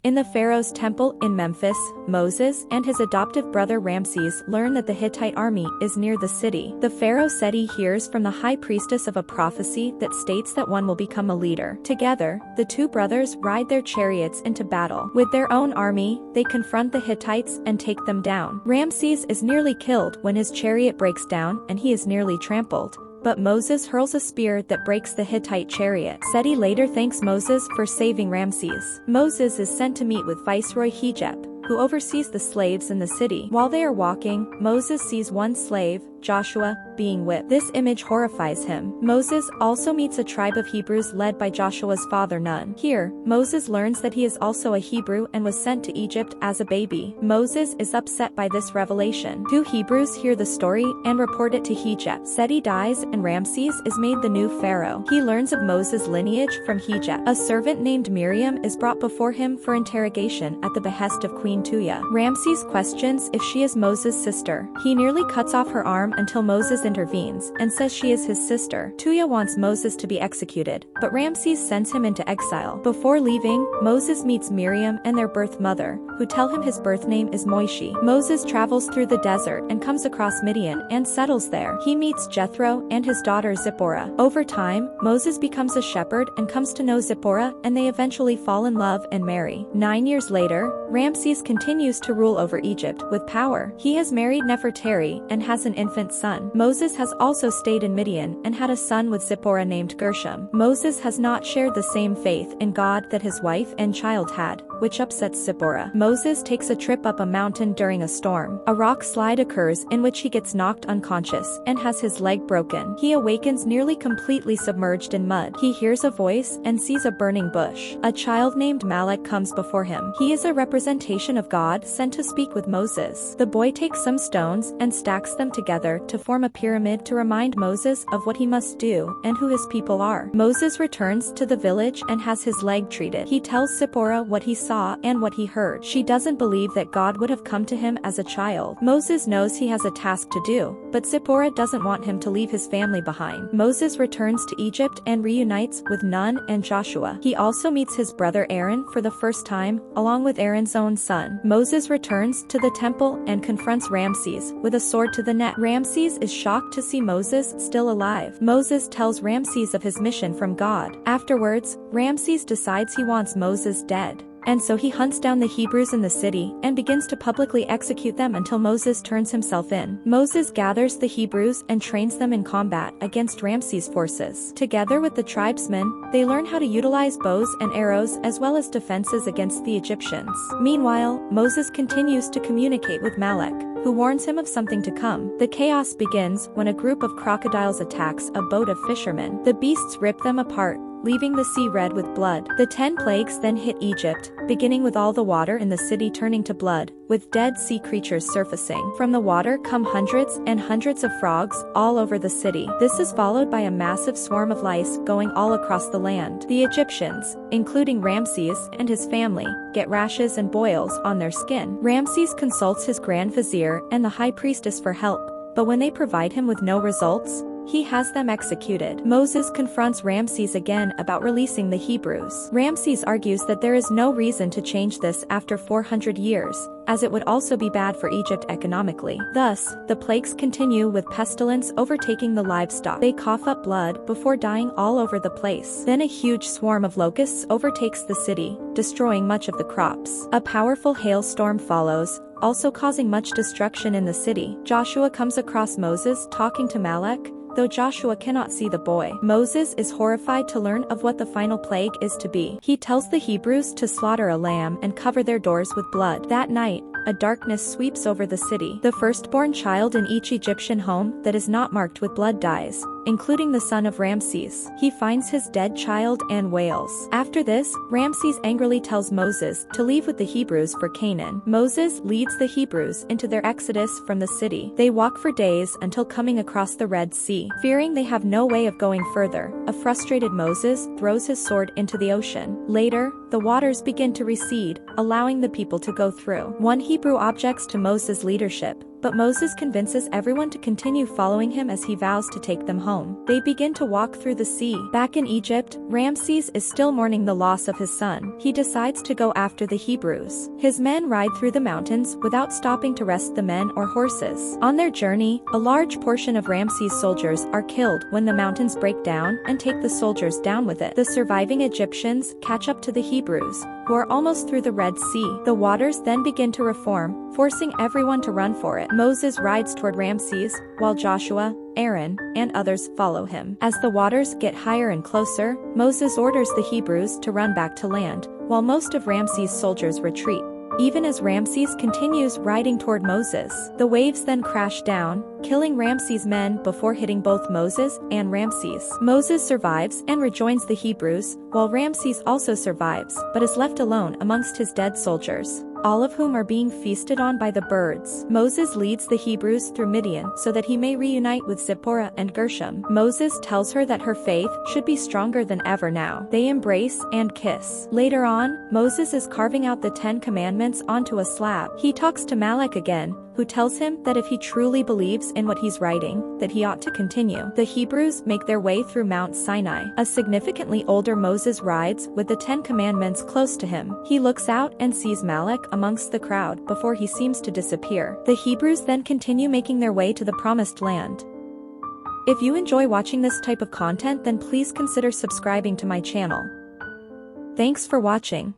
In the pharaoh's temple in Memphis, Moses and his adoptive brother Ramses learn that the Hittite army is near the city. The pharaoh Seti hears from the high priestess of a prophecy that states that one will become a leader. Together, the two brothers ride their chariots into battle. With their own army, they confront the Hittites and take them down. Ramses is nearly killed when his chariot breaks down and he is nearly trampled. But Moses hurls a spear that breaks the Hittite chariot. Seti later thanks Moses for saving Ramses. Moses is sent to meet with Viceroy Hejep, who oversees the slaves in the city. While they are walking, Moses sees one slave, Joshua, being whipped. This image horrifies him. Moses also meets a tribe of Hebrews led by Joshua's father Nun. Here, Moses learns that he is also a Hebrew and was sent to Egypt as a baby. Moses is upset by this revelation. Two Hebrews hear the story and report it to Hejep. Seti dies and Ramses is made the new pharaoh. He learns of Moses' lineage from Hejep. A servant named Miriam is brought before him for interrogation at the behest of Queen Tuya. Ramses questions if she is Moses' sister. He nearly cuts off her arm until Moses intervenes and says she is his sister. Tuya wants Moses to be executed, but Ramses sends him into exile. Before leaving, Moses meets Miriam and their birth mother, who tell him his birth name is Moishi. Moses travels through the desert and comes across Midian and settles there. He meets Jethro and his daughter Zipporah. Over time, Moses becomes a shepherd and comes to know Zipporah, and they eventually fall in love and marry. 9 years later, Ramses continues to rule over Egypt with power. He has married Nefertari and has an infant son. Moses has also stayed in Midian and had a son with Zipporah named Gershom. Moses has not shared the same faith in God that his wife and child had, which upsets Zipporah. Moses takes a trip up a mountain during a storm. A rock slide occurs in which he gets knocked unconscious and has his leg broken. He awakens nearly completely submerged in mud. He hears a voice and sees a burning bush. A child named Malak comes before him. He is a representation of God sent to speak with Moses. The boy takes some stones and stacks them together to form a pyramid to remind Moses of what he must do and who his people are. Moses returns to the village and has his leg treated. He tells Zipporah what he saw and what he heard. She doesn't believe that God would have come to him as a child. Moses knows he has a task to do, but Zipporah doesn't want him to leave his family behind. Moses returns to Egypt and reunites with Nun and Joshua. He also meets his brother Aaron for the first time, along with Aaron's own son. Moses returns to the temple and confronts Ramses with a sword to the neck. Ramses is shocked to see Moses still alive. Moses tells Ramses of his mission from God. Afterwards, Ramses decides he wants Moses dead. And so he hunts down the Hebrews in the city and begins to publicly execute them until Moses turns himself in. Moses gathers the Hebrews and trains them in combat against Ramses' forces. Together with the tribesmen, they learn how to utilize bows and arrows as well as defenses against the Egyptians. Meanwhile, Moses continues to communicate with Malak, who warns him of something to come. The chaos begins when a group of crocodiles attacks a boat of fishermen. The beasts rip them apart, leaving the sea red with blood. The 10 plagues then hit Egypt, beginning with all the water in the city turning to blood, with dead sea creatures surfacing. From the water come hundreds and hundreds of frogs all over the city. This is followed by a massive swarm of lice going all across the land. The Egyptians, including Ramses and his family, get rashes and boils on their skin. Ramses consults his grand vizier and the high priestess for help, but when they provide him with no results, he has them executed. Moses confronts Ramses again about releasing the Hebrews. Ramses argues that there is no reason to change this after 400 years, as it would also be bad for Egypt economically. Thus, the plagues continue with pestilence overtaking the livestock. They cough up blood before dying all over the place. Then a huge swarm of locusts overtakes the city, destroying much of the crops. A powerful hailstorm follows, also causing much destruction in the city. Joshua comes across Moses talking to Malak, though Joshua cannot see the boy. Moses is horrified to learn of what the final plague is to be. He tells the Hebrews to slaughter a lamb and cover their doors with blood. That night, a darkness sweeps over the city. The firstborn child in each Egyptian home that is not marked with blood dies, including the son of Ramses. He finds his dead child and wails. After this, Ramses angrily tells Moses to leave with the Hebrews for Canaan. Moses leads the Hebrews into their exodus from the city. They walk for days until coming across the Red Sea. Fearing they have no way of going further, a frustrated Moses throws his sword into the ocean. Later, the waters begin to recede, allowing the people to go through. One Hebrew objects to Moses' leadership, but Moses convinces everyone to continue following him as he vows to take them home. They begin to walk through the sea. Back in Egypt, Ramses is still mourning the loss of his son. He decides to go after the Hebrews. His men ride through the mountains without stopping to rest the men or horses. On their journey, a large portion of Ramses' soldiers are killed when the mountains break down and take the soldiers down with it. The surviving Egyptians catch up to the Hebrews, who are almost through the Red Sea. The waters then begin to reform, forcing everyone to run for it. Moses rides toward Ramses, while Joshua, Aaron, and others follow him. As the waters get higher and closer, Moses orders the Hebrews to run back to land, while most of Ramses' soldiers retreat. Even as Ramses continues riding toward Moses, the waves then crash down, killing Ramses' men before hitting both Moses and Ramses. Moses survives and rejoins the Hebrews, while Ramses also survives, but is left alone amongst his dead soldiers, all of whom are being feasted on by the birds. Moses leads the Hebrews through Midian so that he may reunite with Zipporah and Gershom. Moses tells her that her faith should be stronger than ever now. They embrace and kiss. Later on, Moses is carving out the 10 Commandments onto a slab. He talks to Malak again, who tells him that if he truly believes in what he's writing, that he ought to continue. The Hebrews make their way through Mount Sinai. A significantly older Moses rides with the 10 Commandments close to him. He looks out and sees Malak amongst the crowd before he seems to disappear. The Hebrews then continue making their way to the Promised Land. If you enjoy watching this type of content, then please consider subscribing to my channel. Thanks for watching.